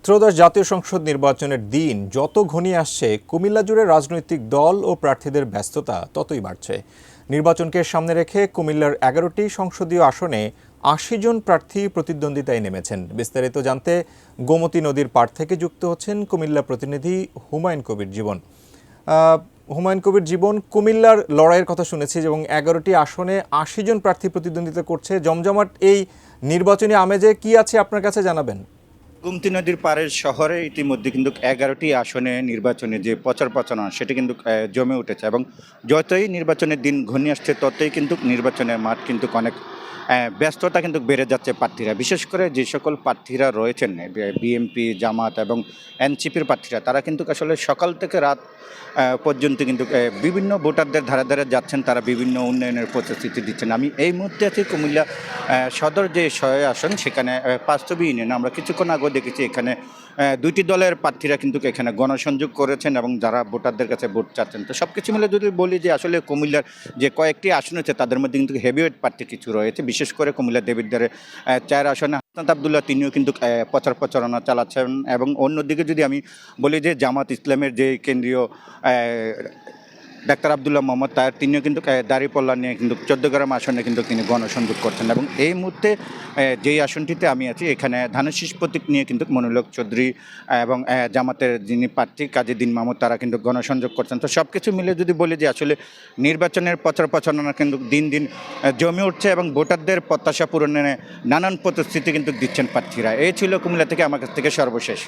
ত্রয়োদশ জাতীয় সংসদ নির্বাচনের দিন যত ঘনিয়ে আসছে কুমিল্লা জুড়ে রাজনৈতিক দল ও প্রার্থীদের ব্যস্ততা ততই বাড়ছে। নির্বাচনকে সামনে রেখে কুমিল্লার ১১টি সংসদীয় আসনে ৮০ জন প্রার্থী প্রতিদ্বন্দ্বিতায় নেমেছেন। বিস্তারিত জানতে গোমতী নদীর পাড় থেকে যুক্ত হচ্ছেন কুমিল্লা প্রতিনিধি হুমায়ুন কবির জীবন। হুমায়ুন কবির জীবন, কুমিল্লার লড়াইয়ের কথা শুনেছি এবং ১১টি আসনে ৮০ জন প্রার্থী প্রতিদ্বন্দ্বিতা করছে। জমজমাট এই নির্বাচনী আমেজে কি আছে আপনার কাছে জানাবেন। গোমতী নদীর পাড়ের শহরে ইতিমধ্যে কিন্তু ১১টি আসনে নির্বাচনে যে প্রচারণা সেটি কিন্তু জমে উঠেছে এবং যতই নির্বাচনের দিন ঘনিয়ে আসছে ততই কিন্তু নির্বাচনের মাঠ কিন্তু অনেক ব্যস্ততা কিন্তু বেড়ে যাচ্ছে প্রার্থীরা, বিশেষ করে যে সকল প্রার্থীরা রয়েছেন বিএনপি, জামাত এবং এনসিপির প্রার্থীরা, তারা কিন্তু আসলে সকাল থেকে রাত পর্যন্ত কিন্তু বিভিন্ন ভোটারদের ধারে ধারে যাচ্ছেন, তারা বিভিন্ন উন্নয়নের প্রতিশ্রুতি দিচ্ছেন। আমি এই মুহূর্তে আছি কুমিল্লা সদর যে শহরে আসন, সেখানে বাস্তবী ইউনিয়ন আমরা কিছুক্ষণ আগেও দেখেছি এখানে দুইটি দলের প্রার্থীরা কিন্তু এখানে গণসংযোগ করেছেন এবং যারা ভোটারদের কাছে ভোট চাচ্ছেন। তো সব কিছু মিলে যদি বলি যে আসলে কুমিল্লার যে কয়েকটি আসন আছে তাদের মধ্যে কিন্তু হেভিওয়েট প্রার্থী কিছু রয়েছে, বিশেষ করে কুমিল্লা দেবিদ্বারে ৪ আসনে হাসনাত আবদুল্লাহ, তিনিও কিন্তু প্রচারণা চালাচ্ছেন। এবং অন্যদিকে যদি আমি বলি যে জামাত ইসলামের যে কেন্দ্রীয় ডাক্তার আবদুল্লাহ মোহাম্মদ তার, তিনিও কিন্তু দাঁড়িপাল্লা নিয়ে কিন্তু ১৪গ্রাম আসনে কিন্তু তিনি গণসংযোগ করছেন। এবং এই মুহূর্তে যেই আসনটিতে আমি আছি এখানে ধানের শীষ প্রতীক নিয়ে কিন্তু মনিরুল হক চৌধুরী এবং জামাতের যিনি প্রার্থী কাজী দ্বীন মাহমুদ, তারা কিন্তু গণসংযোগ করছেন। তো সব কিছু মিলে যদি বলি যে আসলে নির্বাচনের প্রচারণা কিন্তু দিন দিন জমে উঠছে এবং ভোটারদের প্রত্যাশা পূরণে নানান প্রতিশ্রুতি কিন্তু দিচ্ছেন প্রার্থীরা। এই ছিল কুমিল্লা থেকে আমার কাছ থেকে সর্বশেষ।